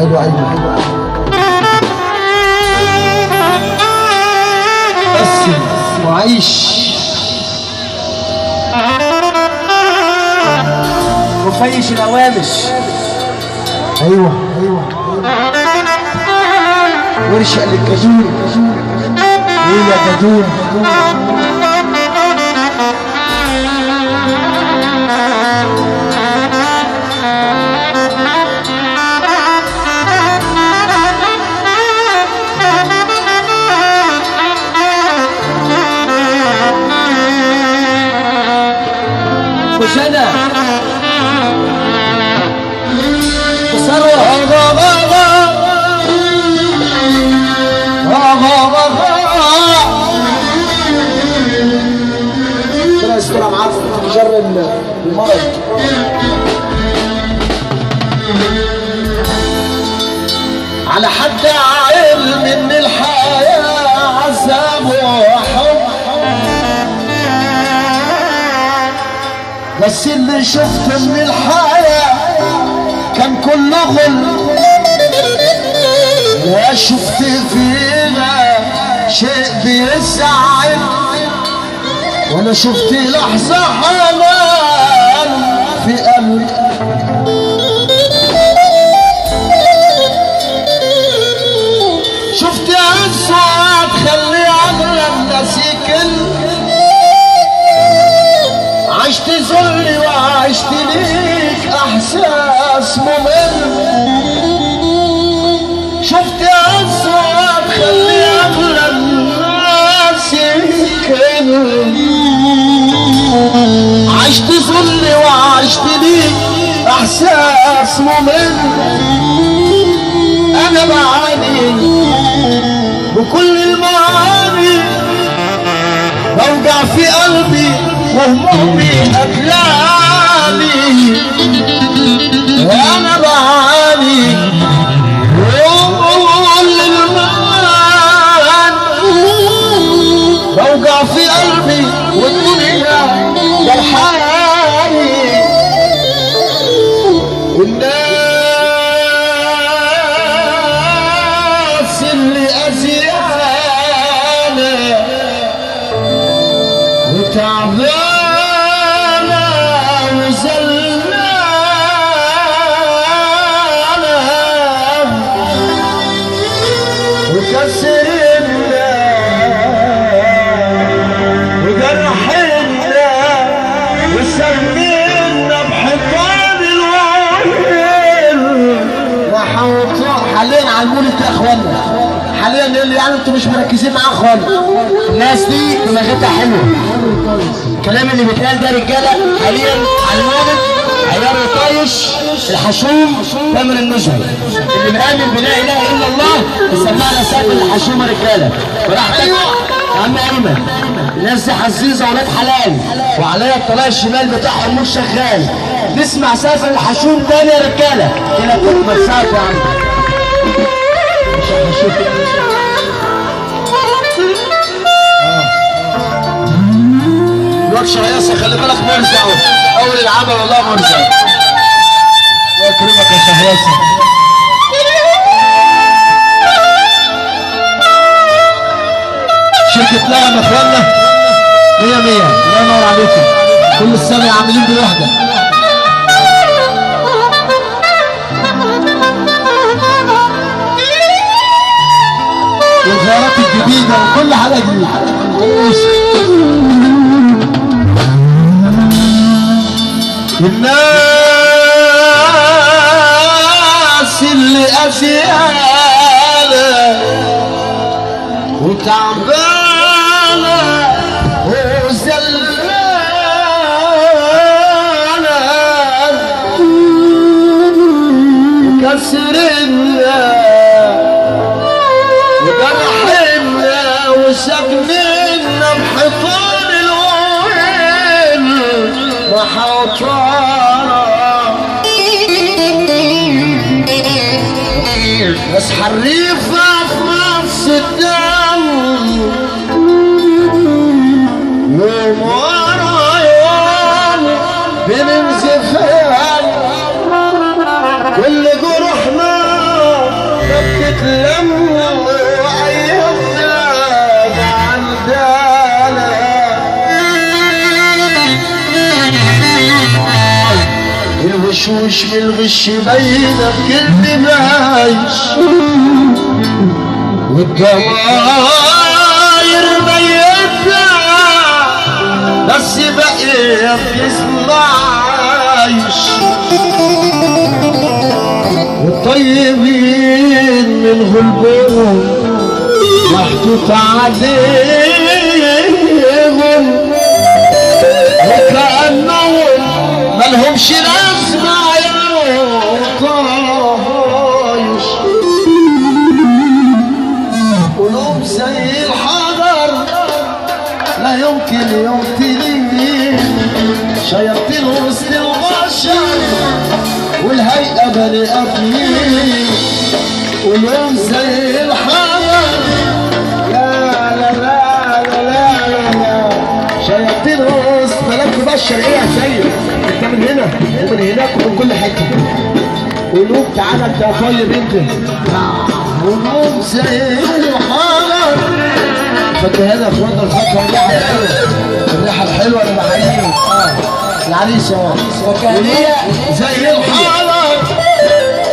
حلو ايوه بس وعيش وفيش الهوامش. ايوه ورشق للكجون. ايه يا كجون؟ مش انا تصرف ربنا يسترها معاك في شر المرض. على حد علم ان الحياة عذاب وحب، بس اللي شفته من الحياة كان كله غل، لا شفت فيها شيء بيزعل، ولا شفت لحظة حنان في قلبي. شفت أصوات خلي أغلى الناس يكل، عشت ذلي وعشت ليك احساس ممل. شفت اصوات خلي اغلى الناس يمكن، عشت ذلي وعشت ليك احساس ممل. انا بعاني بكل المعاني، بوجع في قلبي وهمومي أكلالي، وأنا بعاني كل المعاني، بوجع في قلبي والدنيا جرحاني. والناس اللي أذيانة وتعبانة وكسرنا وجرحنا وسمينا بحيطان الوعيل. حاليا على المولد يا اخوانا، حاليا يعني انتوا مش مركزين معاه خالص. الناس دي دماغتها حلوه، الكلام اللي بيتقال ده رجاله حاليا على المولد عيار الطايش الحشوم تامر النزهه اللي بيآمن بلا اله الا الله بيسمعنا سقف الحشومه رجاله. براحتك يا عم ايمن، الناس دي حزيزه ولاد حلال، وعليا الطلاق الشمال بتاعهم مش شغال. نسمع سقف الحشوم تاني يا رجاله كده تكمل سقف يا عم. مش الحشوم الواد شهيصه خلي بالك مرزع اول العمل والله مرزع. الله يكرمك يا شهيصه. شركة لغم يا اخوانا 100 100. الله ينور عليكم، كل السنة عاملين بوحدة. والغيارات الجديدة وكل حاجة جديدة. الناس اللي أسيالة وتعبانة وزلانة وكسرنا وجرحنا وسكننا بحيطان الوين محاطانا. ناس حريفة في نفس الدم يوم ورا يوم بننزف كل جروحنا مش من الغش باينة بكل بايش، والجواير ميتة بس بقية بتسمع عايش، والطيبين من غلبهم محطوط عليهم، وكأنهم ملهمش لازمة يا طايش، قلوب زي الحجر لا يمكن يمتلئ، شياطين وسط البشر والهيئة بني آدمين، قلوب زي الحجر لا لا لا لا لا لا، شياطين وسط ملاك بشر. ايه يا سيد انت من هنا ومن هناك ومن كل حته، قلوب تعالى انت يا طيب انت، قلوب زي الحجر. فاكر هذا اخوانا الفتره الريحه الحلوه، الريحه الحلوه اللي معايا العريس اهو، وكانيه زي الحجر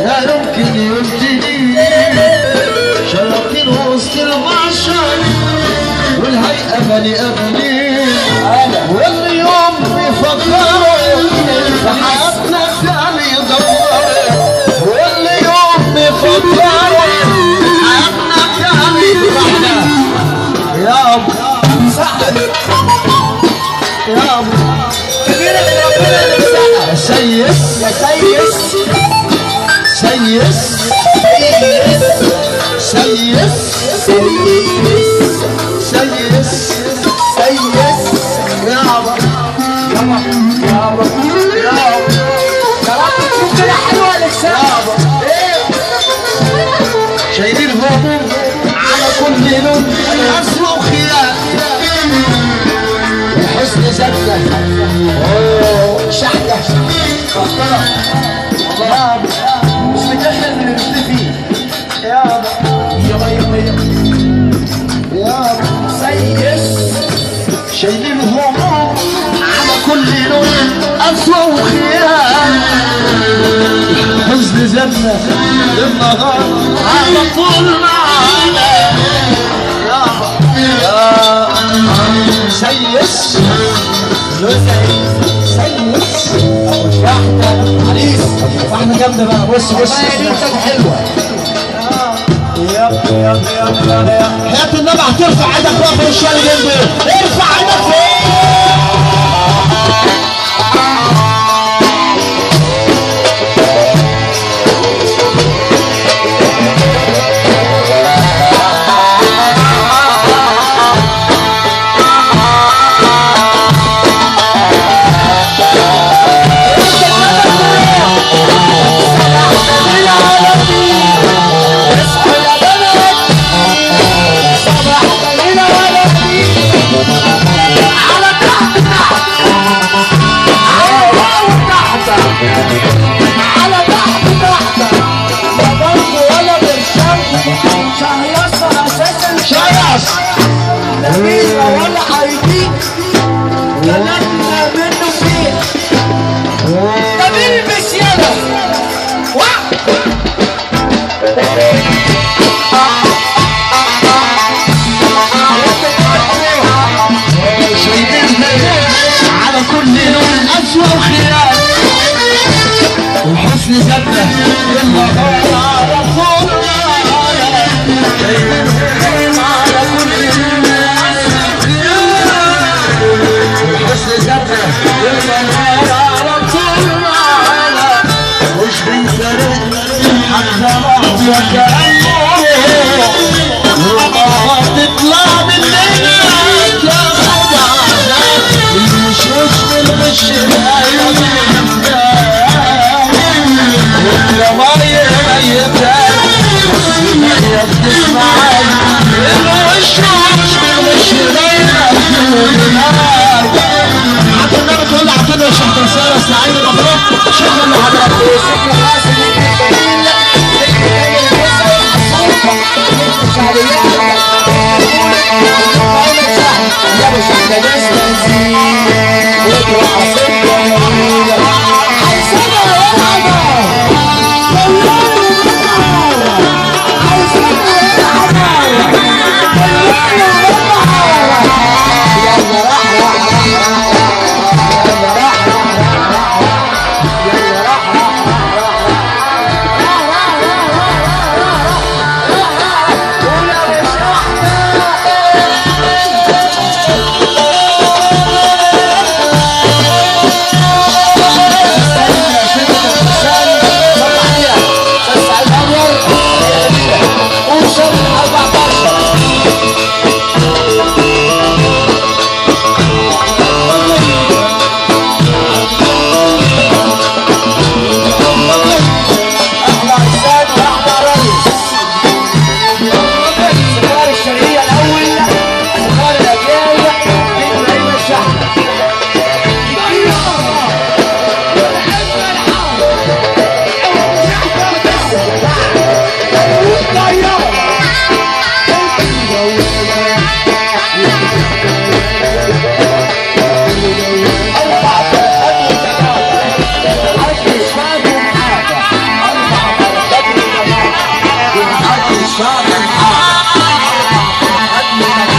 لا يمكن يمتلئ، شياطين وسط البشر والهيئه بني ادمين، واليوم بيفكروا في حياتنا تاني يدوروا، واليوم بيفكروا في حياتنا تاني يدوروا. يا ابو سعد يا ابو كبيرة ربنا اللي مساعدة سيس يا سيس سيس سيس سيس سيس يا ابو يا ابو يا ابو يا ابو يا رب تشوف كده حلوة لسان يا ابو. شايلين هموم على كل لون الأسوأ وخيال، الحزن زكة شحدة فخرة الله مش متأخر من المختفي يا أبا يا أبا سيس. شايلين هموم على كل لون أسوأ وخيال، الحزن زكة النهار على طول معانا يا أبا يا سيس سيس واحدة عريس واحدة جامدة بقى. بص حلوة حياة النبي هترفع ايدك بقى في الشوية اللي جنبي، ارفع ايدك فوق. على كل لون أسوأ وخيال، والحسن زبدة